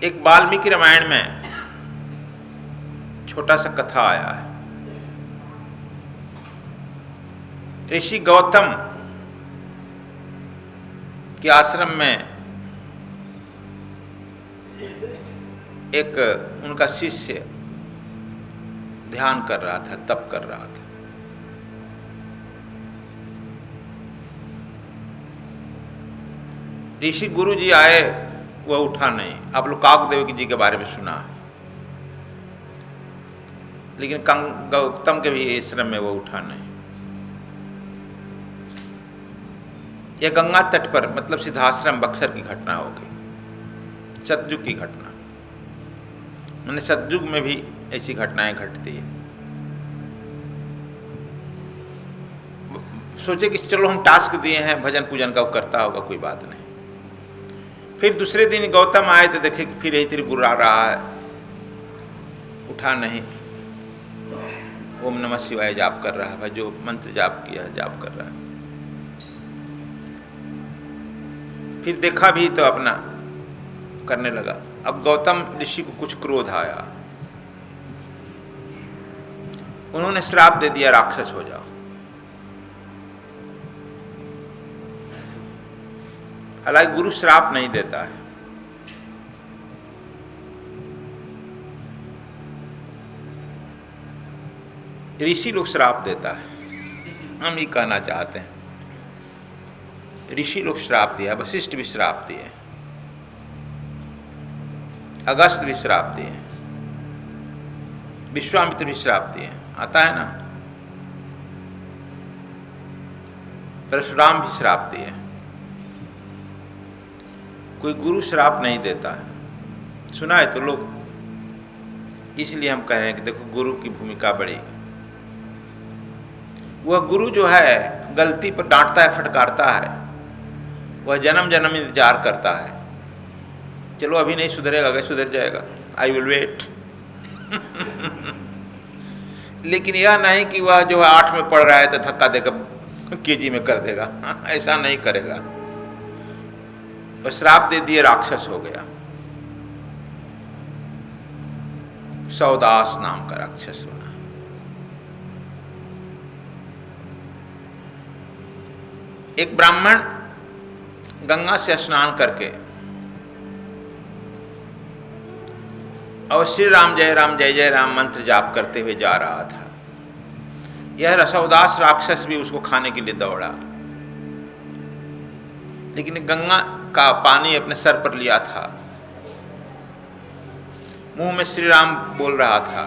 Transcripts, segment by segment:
एक वाल्मीकि रामायण में छोटा सा कथा आया है। ऋषि गौतम के आश्रम में एक उनका शिष्य ध्यान कर रहा था, तप कर रहा था। ऋषि गुरु जी आए, वह उठा नहीं। आप लोग काकदेव जी के बारे में सुना है, लेकिन गौतम के भी आश्रम में वो उठा नहीं। यह गंगा तट पर, मतलब सिद्धाश्रम बक्सर की घटना हो गई, सतयुग की घटना। मैंने सतयुग में भी ऐसी घटनाएं घटती है। सोचे कि चलो हम टास्क दिए हैं, भजन पूजन का वो करता होगा, कोई बात नहीं। फिर दूसरे दिन गौतम आए तो देखे कि फिर यही तेरी गुरु आ रहा है, उठा नहीं। ओम नमः शिवाय जाप कर रहा है, जो मंत्र जाप किया है जाप कर रहा है। फिर देखा भी तो अपना करने लगा। अब गौतम ऋषि को कुछ क्रोध आया, उन्होंने श्राप दे दिया, राक्षस हो जाओ। हालांकि गुरु श्राप नहीं देता है, ऋषि लोग श्राप देता है। हम ये कहना चाहते हैं, ऋषि लोग श्राप दिया, वशिष्ठ भी श्राप दिए, अगस्त भी श्राप दिए, विश्वामित्र भी श्राप दिए, आता है ना। परशुराम भी श्राप दिए। कोई गुरु श्राप नहीं देता है, सुना है तो लोग। इसलिए हम कह रहे हैं कि देखो गुरु की भूमिका बड़ी। वह गुरु जो है गलती पर डांटता है, फटकारता है, वह जन्म जन्म इंतजार करता है। चलो अभी नहीं सुधरेगा, अगर सुधर जाएगा, आई विल वेट। लेकिन यह नहीं कि वह जो 8 में पढ़ रहा है तो धक्का देकर केजी में कर देगा, ऐसा नहीं करेगा। वह श्राप दे दिए, राक्षस हो गया। सौदास नाम का राक्षस बना। एक ब्राह्मण गंगा से स्नान करके और श्री राम जय जय राम मंत्र जाप करते हुए जा रहा था। यह रसोदास राक्षस भी उसको खाने के लिए दौड़ा, लेकिन गंगा का पानी अपने सर पर लिया था, मुंह में श्री राम बोल रहा था,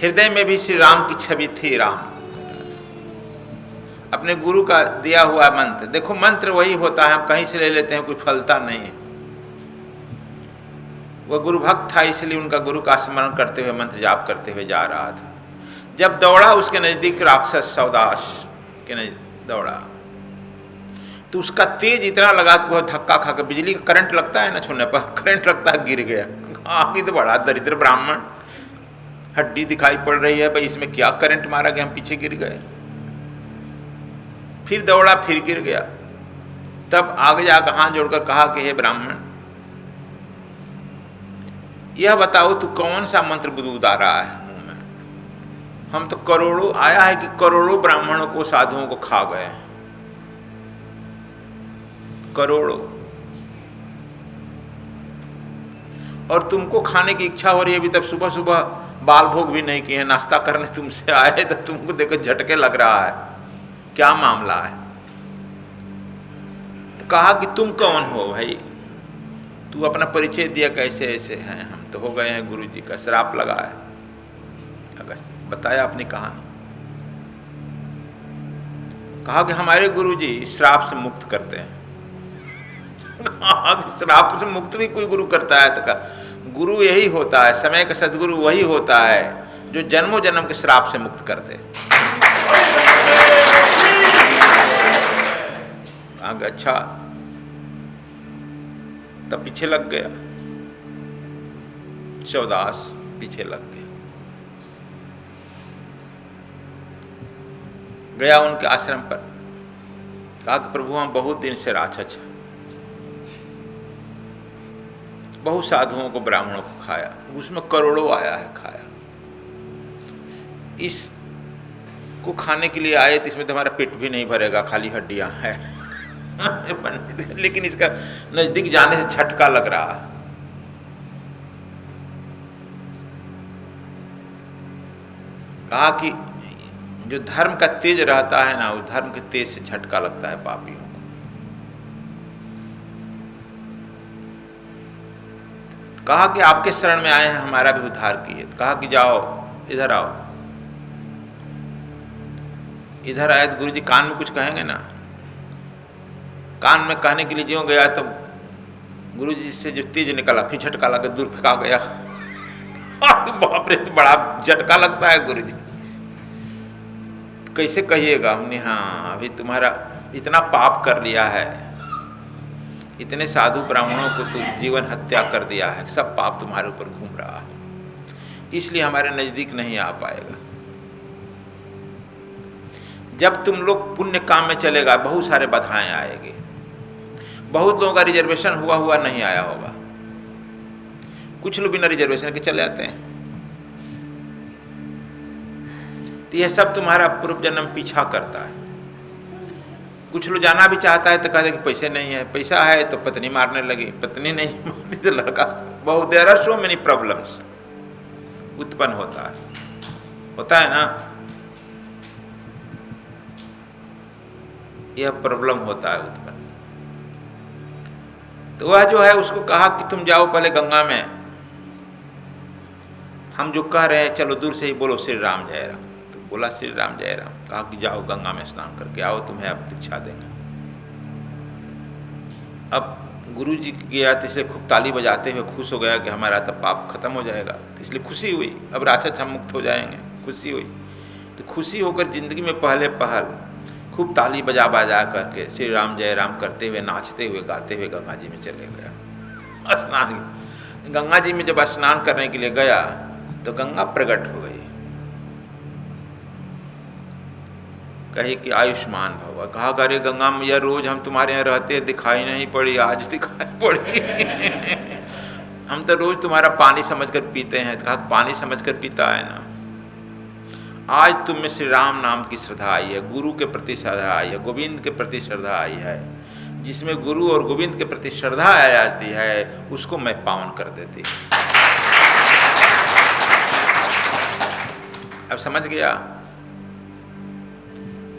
हृदय में भी श्री राम की छवि थी। राम अपने गुरु का दिया हुआ मंत्र, देखो मंत्र वही होता है, हम कहीं से ले लेते हैं, कोई फलता नहीं है। वह गुरु भक्त था, इसलिए उनका गुरु का स्मरण करते हुए मंत्र जाप करते हुए जा रहा था। जब दौड़ा उसके नजदीक, राक्षस सौदास के नजदीक दौड़ा, तो उसका तेज इतना लगा कि वह धक्का खाकर, बिजली का करंट लगता है ना छूने पर, करंट लगता है, गिर गया। आगे तो बड़ा दरिद्र ब्राह्मण, हड्डी दिखाई पड़ रही है, भाई इसमें क्या करंट मारा गया, हम पीछे गिर गए। फिर दौड़ा, फिर गिर गया। तब आगे जाकर हाथ जोड़कर कहा कि हे ब्राह्मण, यह बताओ तू कौन सा मंत्र गुदगुदा रहा है मुंह में? हम तो करोड़ों, आया है कि करोड़ों ब्राह्मणों को, साधुओं को खा गए, करोड़ों, और तुमको खाने की इच्छा हो रही है। अभी तक सुबह सुबह बाल भोग भी नहीं किए, नाश्ता करने तुमसे आए तो तुमको देखो झटके लग रहा है, क्या मामला है? तो कहा कि तुम कौन हो भाई, तू अपना परिचय दिया, कैसे ऐसे हैं, हम तो हो गए हैं गुरु जी का श्राप लगा है। अगस्त बताया अपनी कहानी, कहा कि हमारे गुरु जी श्राप से मुक्त करते हैं। श्राप से मुक्त भी कोई गुरु करता है? तो कहा गुरु यही होता है, समय का सदगुरु वही होता है जो जन्मों जन्म के श्राप से मुक्त कर दे। अच्छा, तब पीछे लग गया, सौदास पीछे लग गया, गया उनके आश्रम पर, कहा कि प्रभु हम बहुत दिन से राक्षस, बहुत साधुओं को, ब्राह्मणों को खाया, उसमें करोड़ों आया है खाया। इस को खाने के लिए आए तो इसमें तो हमारा पेट भी नहीं भरेगा, खाली हड्डियां हैं पंडित, लेकिन इसका नजदीक जाने से झटका लग रहा है। कहा कि जो धर्म का तेज रहता है ना, उस धर्म के तेज से झटका लगता है पापियों को। कहा कि आपके शरण में आए हैं, हमारा भी उद्धार किए। कहा कि जाओ इधर आओ। इधर आए तो गुरु जी कान में कुछ कहेंगे ना। कान में कहने के लिए ज्यों गया तो गुरु जी से जो तेज निकला, फिर झटका लगा, दूर फेंका गया बाप रे, तो बड़ा झटका लगता है गुरु जी। कैसे कहिएगा? हमने हाँ, अभी तुम्हारा इतना पाप कर लिया है, इतने साधु ब्राह्मणों को तो जीवन हत्या कर दिया है, सब पाप तुम्हारे ऊपर घूम रहा है, इसलिए हमारे नजदीक नहीं आ पाएगा। जब तुम लोग पुण्य काम में चलेगा, बहुत सारे बाधाएं आएंगे। बहुत लोगों का रिजर्वेशन हुआ नहीं आया होगा, कुछ लोग बिना रिजर्वेशन के चले आते हैं। तो यह सब तुम्हारा पूर्व जन्म पीछा करता है। कुछ लोग जाना भी चाहता है तो कहते कि पैसे नहीं है, पैसा है तो पत्नी मारने लगी, पत्नी नहीं मारती तो लड़का। बहुत देर आर सो मेनी प्रॉब्लम्स उत्पन्न होता है ना। यह प्रॉब्लम होता है उत्पन्न। तो वह जो है उसको कहा कि तुम जाओ पहले गंगा में, हम जो कह रहे हैं चलो दूर से ही बोलो श्री राम जय राम। तो बोला श्री राम जय राम। कहा कि जाओ गंगा में स्नान करके आओ, तुम्हें अब दीक्षा देंगे। अब गुरु जी गया तो इसलिए खूब ताली बजाते हुए खुश हो गया कि हमारा तो पाप खत्म हो जाएगा, तो इसलिए खुशी हुई, अब राक्षस हम मुक्त हो जाएंगे, खुशी हुई। तो खुशी होकर जिंदगी में पहले पहल खूब ताली बजा करके श्री राम जय राम करते हुए, नाचते हुए, गाते हुए गंगा जी में चले गया स्नान। गंगा जी में जब स्नान करने के लिए गया तो गंगा प्रकट हो गई, कही कि आयुष्मान भव। कहा अरे गंगा मैया, रोज हम तुम्हारे यहाँ रहते दिखाई नहीं पड़ी, आज दिखाई पड़ी हम तो रोज तुम्हारा पानी समझकर पीते हैं। कहा पानी समझकर पीता है ना, आज तुम में श्री राम नाम की श्रद्धा आई है, गुरु के प्रति श्रद्धा आई है, गोविंद के प्रति श्रद्धा आई है। जिसमें गुरु और गोविंद के प्रति श्रद्धा आ जाती है उसको मैं पावन कर देती। अब समझ गया?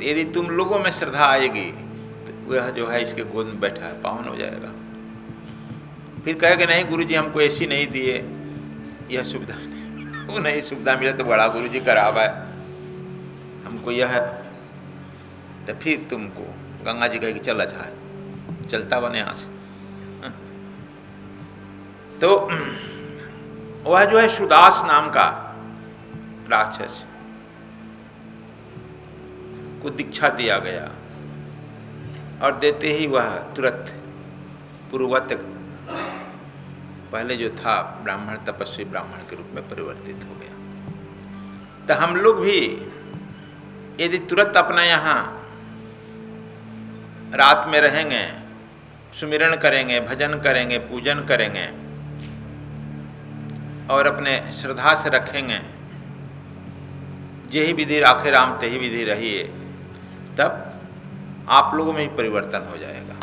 यदि तुम लोगों में श्रद्धा आएगी तो वह जो है इसके गोद में बैठा है पावन हो जाएगा। फिर कहेगा नहीं गुरु जी हमको ऐसी नहीं दिए, यह सुविधा नहीं, वो नहीं सुविधा मिला तो बड़ा गुरु जी खराब है, हमको यह है। तो फिर तुमको गंगा जी कहेगी चल अच्छा है, चलता बने यहाँ से। तो वह जो है सुदास नाम का राक्षस को दीक्षा दिया गया और देते ही वह तुरंत पूर्ववत पहले जो था ब्राह्मण, तपस्वी ब्राह्मण के रूप में परिवर्तित हो गया। तो हम लोग भी यदि तुरंत अपना यहाँ रात में रहेंगे, सुमिरन करेंगे, भजन करेंगे, पूजन करेंगे और अपने श्रद्धा से रखेंगे, जेहि विधि राखे राम तेहि विधि रहिए, तब आप लोगों में ही परिवर्तन हो जाएगा।